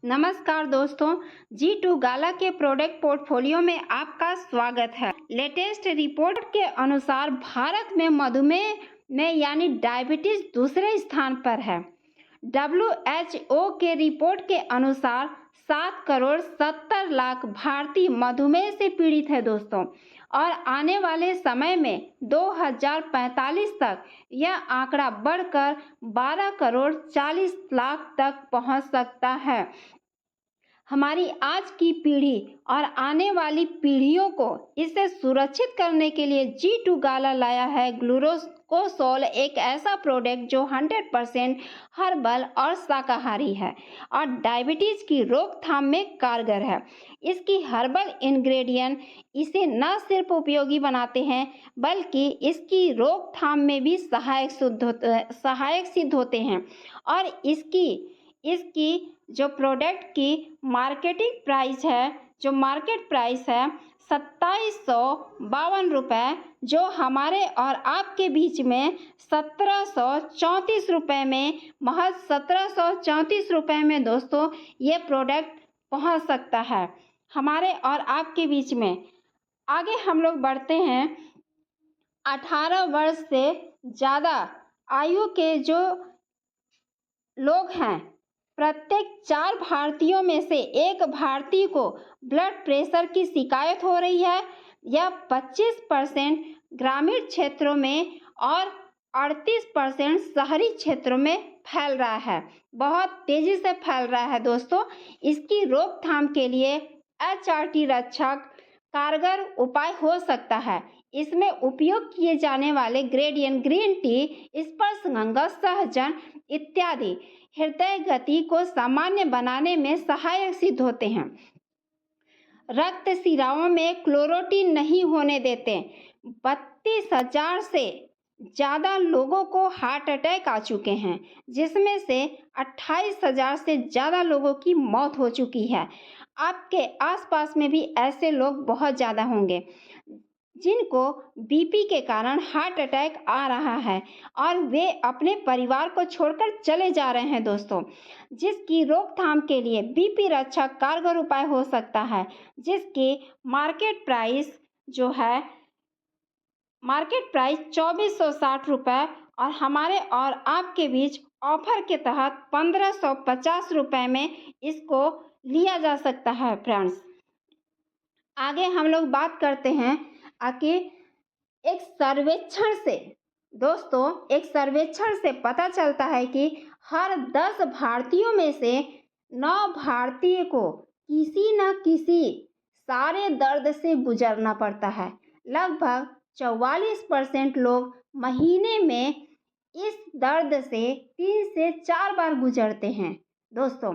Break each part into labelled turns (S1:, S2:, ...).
S1: नमस्कार दोस्तों, G2 गाला के प्रोडक्ट पोर्टफोलियो में आपका स्वागत है। लेटेस्ट रिपोर्ट के अनुसार भारत में मधुमेह में यानी डायबिटीज दूसरे स्थान पर है। WHO के रिपोर्ट के अनुसार 7,70,00,000 भारतीय मधुमेह से पीड़ित है दोस्तों, और आने वाले समय में 2045 तक यह आंकड़ा बढ़कर 12,40,00,000 तक पहुंच सकता है। हमारी आज की पीढ़ी और आने वाली पीढ़ियों को इसे सुरक्षित करने के लिए G2 गाला लाया है ग्लूकोसोल, एक ऐसा प्रोडक्ट जो 100% हर्बल और शाकाहारी है और डायबिटीज की रोकथाम में कारगर है। इसकी हर्बल इंग्रेडिएंट इसे न सिर्फ उपयोगी बनाते हैं बल्कि इसकी रोकथाम में भी सहायक सिद्ध होते हैं। और इसकी जो प्रोडक्ट की मार्केट प्राइस है 2752 रुपये, जो हमारे और आपके बीच में 1734 रुपये में, महज 1734 रुपये में दोस्तों ये प्रोडक्ट पहुंच सकता है हमारे और आपके बीच में। आगे हम लोग बढ़ते हैं। 18 वर्ष से ज़्यादा आयु के जो लोग हैं, प्रत्येक 4 भारतीयों में से 1 भारतीय को ब्लड प्रेशर की शिकायत हो रही है। यह 25% ग्रामीण क्षेत्रों में और 38% शहरी क्षेत्रों में फैल रहा है, बहुत तेज़ी से फैल रहा है दोस्तों। इसकी रोकथाम के लिए HRT रक्षक कारगर उपाय हो सकता है। इसमें उपयोग किए जाने वाले ग्रेडियंट ग्रीन टी, स्पर्शगंगा, सहजन इत्यादि हृदय गति को सामान्य बनाने में सहायक सिद्ध होते हैं। रक्त शिराओं में क्लोरोटिन नहीं होने देते। 32,000 से ज़्यादा लोगों को हार्ट अटैक आ चुके हैं, जिसमें से 28,000 से ज़्यादा लोगों की मौत हो चुकी है। आपके आसपास में भी ऐसे लोग बहुत ज़्यादा होंगे जिनको बीपी के कारण हार्ट अटैक आ रहा है और वे अपने परिवार को छोड़कर चले जा रहे हैं दोस्तों। जिसकी रोकथाम के लिए बीपी रक्षक कारगर उपाय हो सकता है, जिसकी मार्केट प्राइस 2460 रुपये और हमारे और आपके बीच ऑफर के तहत 1550 रुपये में इसको लिया जा सकता है फ्रेंड्स। आगे हम लोग बात करते हैं कि एक सर्वेक्षण से पता चलता है कि हर 10 भारतीयों में से 9 भारतीय को किसी न किसी सारे दर्द से गुजरना पड़ता है। लगभग 44% लोग महीने में इस दर्द से 3 से 4 बार गुजरते हैं दोस्तों।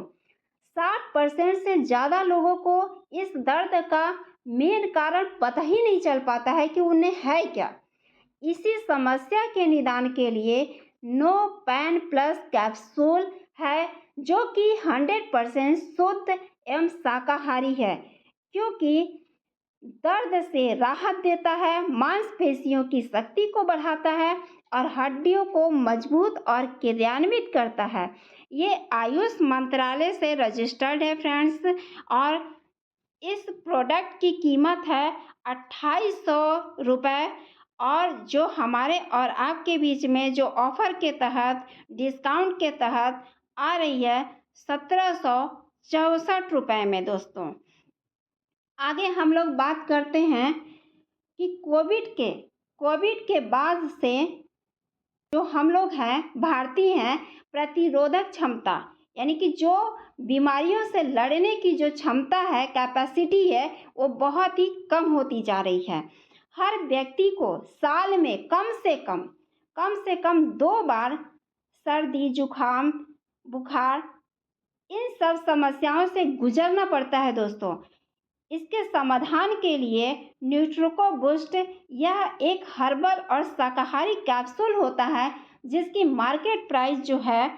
S1: 60% से ज़्यादा लोगों को इस दर्द का मेन कारण पता ही नहीं चल पाता है कि उन्हें है क्या। इसी समस्या के निदान के लिए नो पेन प्लस कैप्सूल है, जो कि 100% शुद्ध एवं शाकाहारी है, क्योंकि दर्द से राहत देता है, मांसपेशियों की शक्ति को बढ़ाता है और हड्डियों को मजबूत और क्रियान्वित करता है। ये आयुष मंत्रालय से रजिस्टर्ड है फ्रेंड्स, और इस प्रोडक्ट की कीमत है 2800 रुपये, और जो हमारे और आपके बीच में जो ऑफर के तहत डिस्काउंट के तहत आ रही है 1764 रुपये में दोस्तों। आगे हम लोग बात करते हैं कि कोविड के बाद से जो हम लोग हैं भारतीय हैं, प्रतिरोधक क्षमता यानी कि जो बीमारियों से लड़ने की जो क्षमता है, कैपेसिटी है, वो बहुत ही कम होती जा रही है। हर व्यक्ति को साल में कम से कम 2 बार सर्दी, जुखाम, बुखार, इन सब समस्याओं से गुजरना पड़ता है दोस्तों। इसके समाधान के लिए न्यूट्रोको बूस्ट, यह एक हर्बल और शाकाहारी कैप्सूल होता है, जिसकी मार्केट प्राइस जो है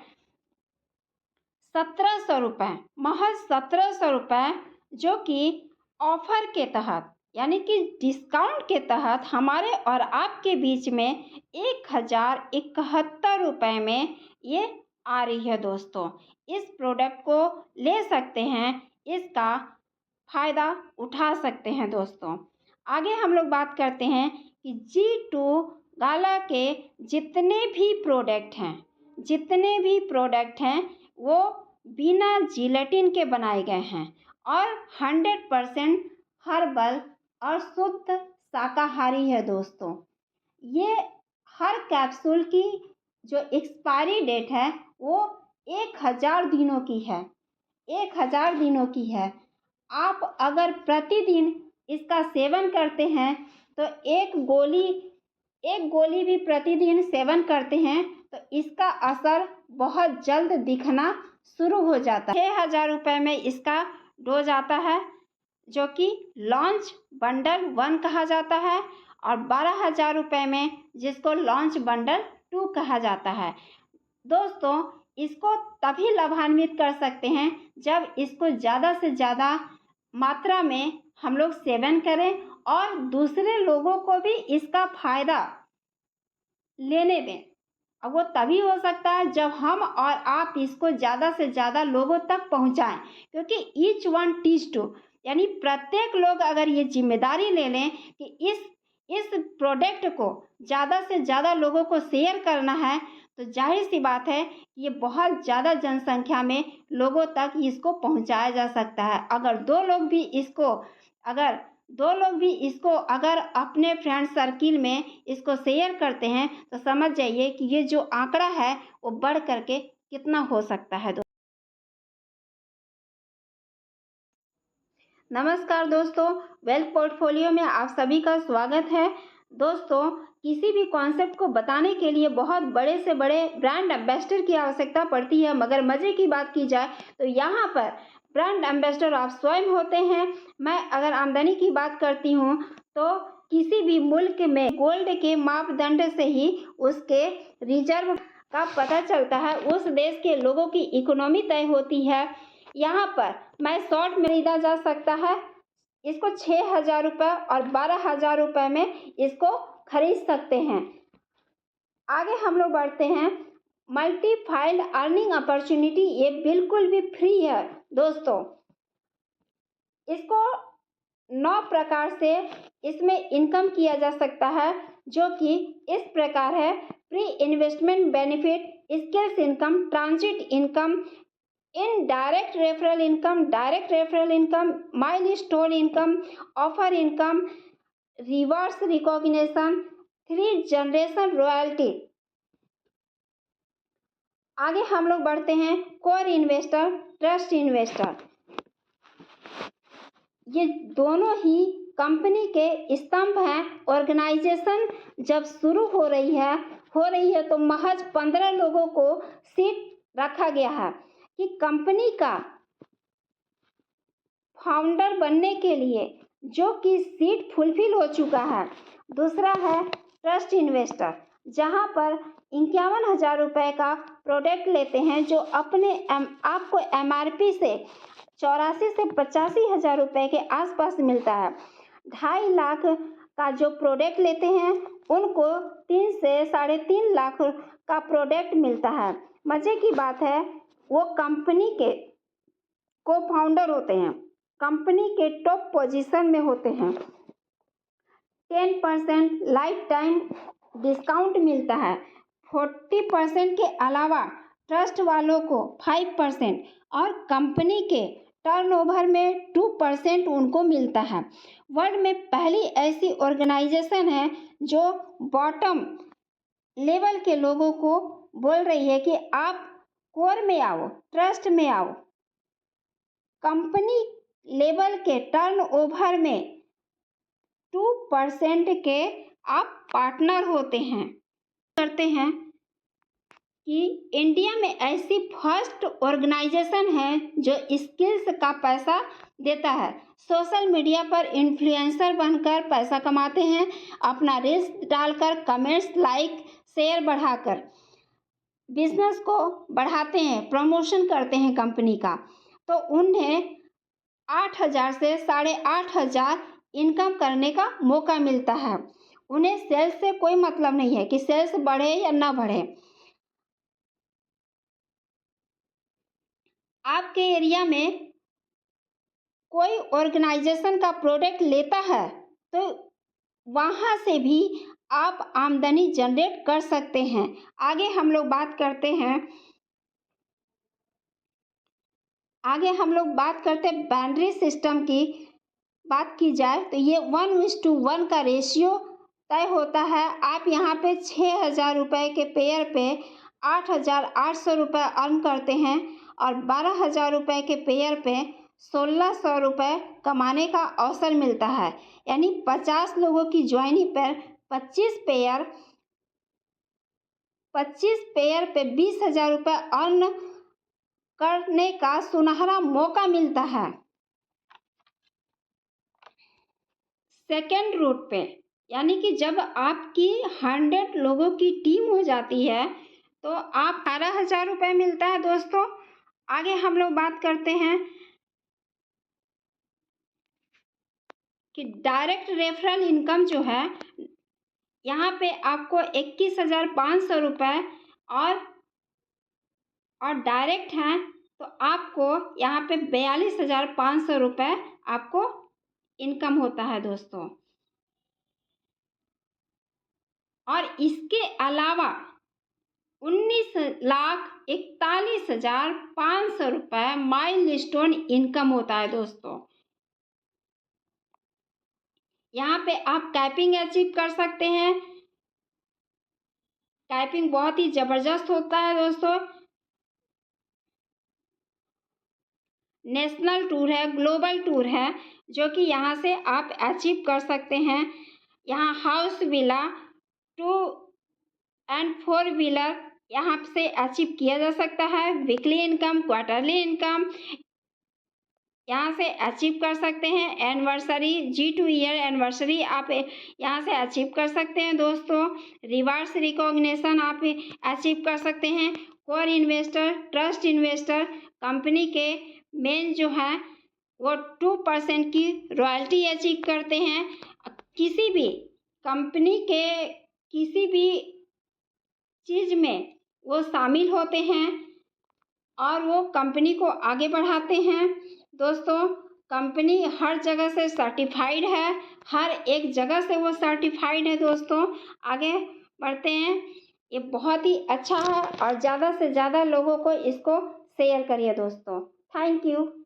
S1: 1700 रुपये, महज 1700 रुपये, जो कि ऑफर के तहत यानी कि डिस्काउंट के तहत हमारे और आपके बीच में 1071 रुपये में ये आ रही है दोस्तों। इस प्रोडक्ट को ले सकते हैं, इसका फ़ायदा उठा सकते हैं दोस्तों। आगे हम लोग बात करते हैं कि G2 गाला के जितने भी प्रोडक्ट हैं वो बिना जिलेटिन के बनाए गए हैं और 100% हर्बल और शुद्ध शाकाहारी है दोस्तों। ये हर कैप्सूल की जो एक्सपायरी डेट है वो 1000 दिनों की है, 1000 दिनों की है। आप अगर प्रतिदिन इसका सेवन करते हैं तो एक गोली भी प्रतिदिन सेवन करते हैं तो इसका असर बहुत जल्द दिखना शुरू हो जाता है। 6000 रुपये में इसका डोज आता है जो कि लॉन्च बंडल 1 कहा जाता है और 12,000 रुपये में जिसको लॉन्च बंडल 2 कहा जाता है। दोस्तों इसको तभी लाभान्वित कर सकते हैं जब इसको ज़्यादा से ज़्यादा मात्रा में हम लोग सेवन करें और दूसरे लोगों को भी इसका फ़ायदा लेने दें। अब वो तभी हो सकता है जब हम और आप इसको ज़्यादा से ज़्यादा लोगों तक पहुंचाएं, क्योंकि ईच वन टीच टू, यानी प्रत्येक लोग अगर ये जिम्मेदारी ले लें कि इस प्रोडक्ट को ज़्यादा से ज़्यादा लोगों को शेयर करना है तो जाहिर सी बात है कि ये बहुत ज़्यादा जनसंख्या में लोगों तक इसको पहुंचाया जा सकता है। अगर दो लोग भी इसको अगर अपने फ्रेंड सर्किल में इसको शेयर करते हैं तो समझ जाइए कि ये जो आंकड़ा है वो बढ़ करके कितना हो सकता है। नमस्कार दोस्तों, वेल्थ पोर्टफोलियो में आप सभी का स्वागत है। दोस्तों किसी भी कॉन्सेप्ट को बताने के लिए बहुत बड़े से बड़े ब्रांड एम्बेसडर की आवश्यकता पड़ती है, मगर मज़े की बात की जाए तो यहाँ पर ब्रांड एम्बेसडर आप स्वयं होते हैं। मैं अगर आमदनी की बात करती हूँ तो किसी भी मुल्क में गोल्ड के मापदंड से ही उसके रिजर्व का पता चलता है, उस देश के लोगों की इकोनॉमी तय होती है। यहाँ पर मैं शॉर्ट में खरीदा जा सकता है, इसको 6000 रुपये और 12,000 रुपये में इसको खरीद सकते हैं। आगे हम लोग बढ़ते हैं। मल्टीफाइड अर्निंग अपॉर्चुनिटी ये बिल्कुल भी फ्री है दोस्तों। इसको 9 प्रकार से इसमें इनकम किया जा सकता है, जो कि इस प्रकार है: pre investment benefit, skills income, transit income, indirect referral income, direct referral income, milestone income, offer income, reverse recognition, 3 generation royalty. आगे हम लोग बढ़ते हैं कोर इन्वेस्टर, ट्रस्ट इन्वेस्टर। ये दोनों ही कंपनी के स्तंभ हैं। ऑर्गेनाइजेशन जब शुरू हो रही है तो महज 15 लोगों को सीट रखा गया है कि कंपनी का फाउंडर बनने के लिए, जो कि सीट फुलफिल हो चुका है। दूसरा है ट्रस्ट इन्वेस्टर, जहां पर 51,000 रुपये का प्रोडक्ट लेते हैं जो आपको MRP से 84 से 85,000 रुपये के आसपास मिलता है। 2.5 लाख का जो प्रोडक्ट लेते हैं उनको 3 से 3.5 लाख का प्रोडक्ट मिलता है। मज़े की बात है, वो कंपनी के को फाउंडर होते हैं, कंपनी के टॉप पोजीशन में होते हैं। 10% लाइफ टाइम डिस्काउंट मिलता है। 40% के अलावा ट्रस्ट वालों को 5% और कंपनी के टर्नओवर में 2% उनको मिलता है। वर्ल्ड में पहली ऐसी ऑर्गेनाइजेशन है जो बॉटम लेवल के लोगों को बोल रही है कि आप कोर में आओ, ट्रस्ट में आओ। कंपनी लेवल के टर्नओवर में 2% के आप पार्टनर होते हैं। करते हैं कि इंडिया में ऐसी फर्स्ट ऑर्गेनाइजेशन है जो स्किल्स का पैसा देता है। सोशल मीडिया पर इन्फ्लुएंसर बनकर पैसा कमाते हैं, अपना रील्स डालकर, कमेंट्स, लाइक, शेयर बढ़ाकर बिजनेस को बढ़ाते हैं, प्रमोशन करते हैं कंपनी का। तो उन्हें 8,000 से 8,500 इनकम करने का मौका मिलता है। उन्हें सेल्स से कोई मतलब नहीं है कि सेल्स बढ़े या ना बढ़े। आपके एरिया में कोई ऑर्गेनाइजेशन का प्रोडक्ट लेता है तो वहाँ से भी आप आमदनी जनरेट कर सकते हैं। आगे हम लोग बात करते हैं बाइनरी सिस्टम की। बात की जाए तो ये 1:1 का रेशियो तय होता है। आप यहाँ पे 6,000 रुपये के पेयर पे 8,800 रुपये अर्न करते हैं और 12,000 रुपये के पेयर पे 1,600 रुपये कमाने का अवसर मिलता है। यानी 50 लोगों की ज्वाइनिंग पर 25 पेयर पे 20,000 रुपये अर्न करने का सुनहरा मौका मिलता है। सेकेंड रूट पे, यानी कि जब आपकी 100 लोगों की टीम हो जाती है तो आप 18,000 रुपये मिलता है दोस्तों। आगे हम लोग बात करते हैं कि डायरेक्ट रेफरल इनकम जो है, यहाँ पे आपको 21,500 रुपये और डायरेक्ट हैं तो आपको यहाँ पे 42,500 रुपये आपको इनकम होता है दोस्तों। और इसके अलावा 19,41,500 रुपये माइलस्टोन इनकम होता है दोस्तों। यहाँ पे आप कैपिंग अचीव कर सकते हैं। कैपिंग बहुत ही ज़बरदस्त होता है दोस्तों। नेशनल टूर है, ग्लोबल टूर है, जो कि यहाँ से आप अचीव कर सकते हैं। यहाँ हाउस विला 2 और 4 व्हीलर यहाँ से अचीव किया जा सकता है। वीकली इनकम, क्वार्टरली इनकम यहाँ से अचीव कर सकते हैं। एनिवर्सरी, G2 ईयर एनिवर्सरी आप यहाँ से अचीव कर सकते हैं दोस्तों। रिवार्ड्स रिकॉग्निशन आप अचीव कर सकते हैं। Core investor, trust investor, company के मेन जो है वो 2% की रॉयल्टी अचीव करते हैं। किसी भी कंपनी के किसी भी चीज़ में वो शामिल होते हैं और वो कंपनी को आगे बढ़ाते हैं दोस्तों। कंपनी हर जगह से सर्टिफाइड है, हर एक जगह से वो सर्टिफाइड है दोस्तों। आगे बढ़ते हैं। ये बहुत ही अच्छा है और ज़्यादा से ज़्यादा लोगों को इसको शेयर करिए दोस्तों। Thank you.